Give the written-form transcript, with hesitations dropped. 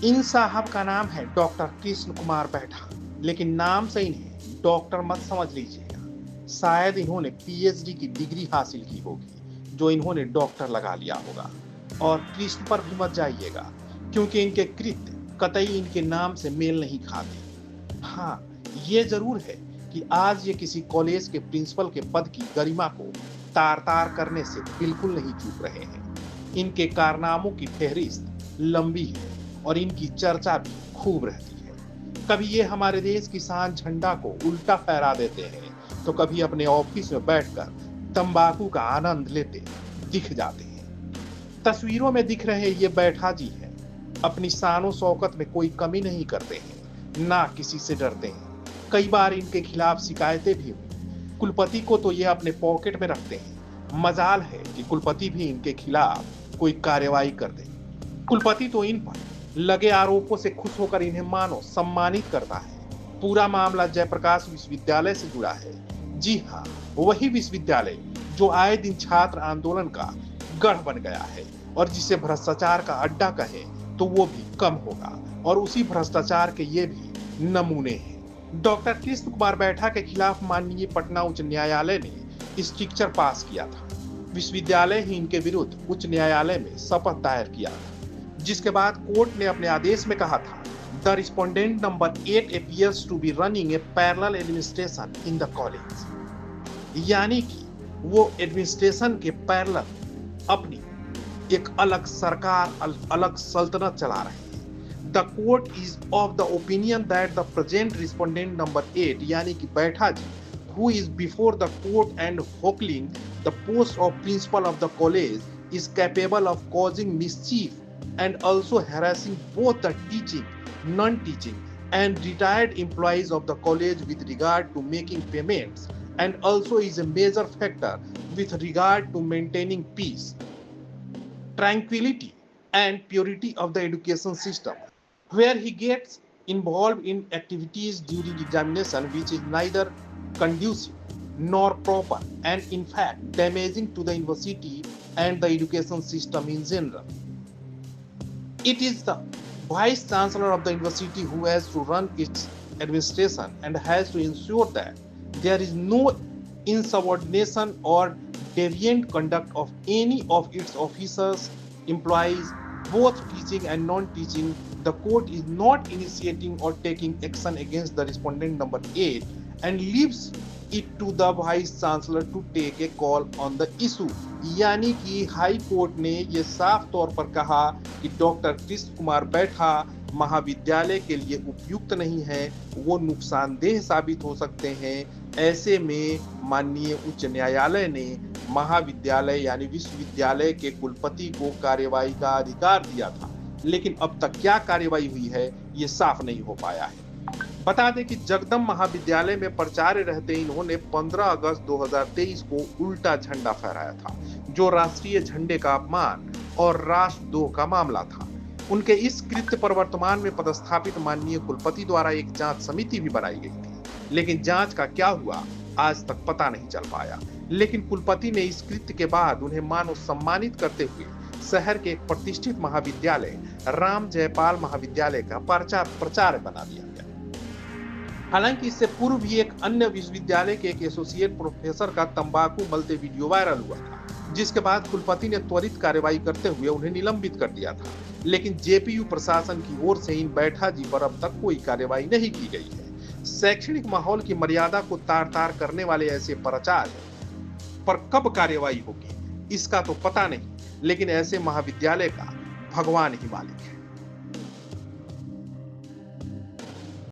इन साहब का नाम है डॉक्टर कृष्ण कुमार बैठा, लेकिन नाम से इन्हें डॉक्टर मत समझ लीजिएगा। शायद इन्होंने पीएचडी की डिग्री हासिल की होगी, जो इन्होंने डॉक्टर लगा लिया होगा। और कृष्ण पर भी मत जाइएगा, क्योंकि इनके कृत्य कतई इनके नाम से मेल नहीं खाते। हाँ, ये जरूर है कि आज ये किसी कॉलेज के प्रिंसिपल के पद की गरिमा को तार तार करने से बिल्कुल नहीं चूक रहे हैं। इनके कारनामों की फहरिस्त लंबी है और इनकी चर्चा भी खूब रहती है। कभी ये हमारे देश की शान झंडा को उल्टा फहरा देते हैं, तो कभी अपने ऑफिस में बैठकर तंबाकू का आनंद लेते दिख जाते हैं। तस्वीरों में दिख रहे ये बैठा जी हैं, अपनी शानो शौकत में कोई कमी नहीं करते हैं, ना किसी से डरते हैं। कई बार इनके खिलाफ शिकायतें भी हुई। कुलपति को तो ये अपने पॉकेट में रखते हैं। मजाल है कि कुलपति भी इनके खिलाफ कोई कार्रवाई कर दे। कुलपति तो इन पर लगे आरोपों से खुश होकर इन्हें मानो सम्मानित करता है। पूरा मामला जयप्रकाश विश्वविद्यालय से जुड़ा है। जी हाँ, वही विश्वविद्यालय जो आए दिन छात्र आंदोलन का गढ़ बन गया है और जिसे भ्रष्टाचार का अड्डा कहे तो वो भी कम होगा। और उसी भ्रष्टाचार के ये भी नमूने हैं। डॉक्टर कृष्ण कुमार बैठा के खिलाफ माननीय पटना उच्च न्यायालय ने स्ट्रिक्चर पास किया था। विश्वविद्यालय ही इनके विरुद्ध उच्च न्यायालय में शपथ दायर किया था, जिसके बाद कोर्ट ने अपने आदेश में कहा था, the respondent number 8 appears to be running a parallel administration in the college। यानी कि वो एडमिनिस्ट्रेशन के पैरेलल अपनी एक अलग सरकार, अलग सल्तनत चला रहे हैं। The court is of the opinion that the present respondent number 8 यानी कि बैठा जी, who is before the court and holding the post of principal of the college, is capable of causing mischief and also harassing both the teaching, non-teaching and retired employees of the college with regard to making payments, and also is a major factor with regard to maintaining peace, tranquility and purity of the education system, where he gets involved in activities during examination which is neither conducive nor proper and in fact damaging to the university and the education system in general. It is the vice chancellor of the university who has to run its administration and has to ensure that there is no insubordination or deviant conduct of any of its officers, employees, both teaching and non-teaching. The court is not initiating or taking action against the respondent number 8 and leaves it to the vice chancellor to take a call on the issue। यानी कि high court ने ये साफ तौर पर कहा कि doctor Krishna Kumar बैठा महाविद्यालय के लिए उपयुक्त नहीं है, वो नुकसानदेह साबित हो सकते हैं। ऐसे में माननीय उच्च न्यायालय ने महाविद्यालय यानी विश्वविद्यालय के कुलपति को कार्यवाही का अधिकार दिया था, लेकिन अब तक क्या कार्यवाही हुई है ये साफ नहीं हो पाया है। बता दें कि जगदम महाविद्यालय में प्राचार्य रहते इन्होंने 15 अगस्त 2023 को उल्टा झंडा फहराया था, जो राष्ट्रीय झंडे का अपमान और राष्ट्रद्रोह का मामला था। उनके इस कृत्य पर वर्तमान में पदस्थापित माननीय कुलपति द्वारा एक जांच समिति भी बनाई गई थी, लेकिन जांच का क्या हुआ आज तक पता नहीं चल पाया। लेकिन कुलपति ने इस कृत्य के बाद उन्हें मानव सम्मानित करते हुए शहर के एक प्रतिष्ठित महाविद्यालय राम जयपाल महाविद्यालय का प्राचार्य बना दिया गया। हालांकि इससे पूर्व भी एक अन्य विश्वविद्यालय के एक एसोसिएट प्रोफेसर का तंबाकू मलते वीडियो वायरल हुआ था, जिसके बाद कुलपति ने त्वरित कार्रवाई करते हुए उन्हें निलंबित कर दिया था। लेकिन जेपीयू प्रशासन की ओर से इन बैठा जी पर अब तक कोई कार्रवाई नहीं की गई है। शैक्षणिक माहौल की मर्यादा को तार तार करने वाले ऐसे प्राचार्य पर कब कार्रवाई होगी इसका तो पता नहीं, लेकिन ऐसे महाविद्यालय का भगवान ही मालिक है।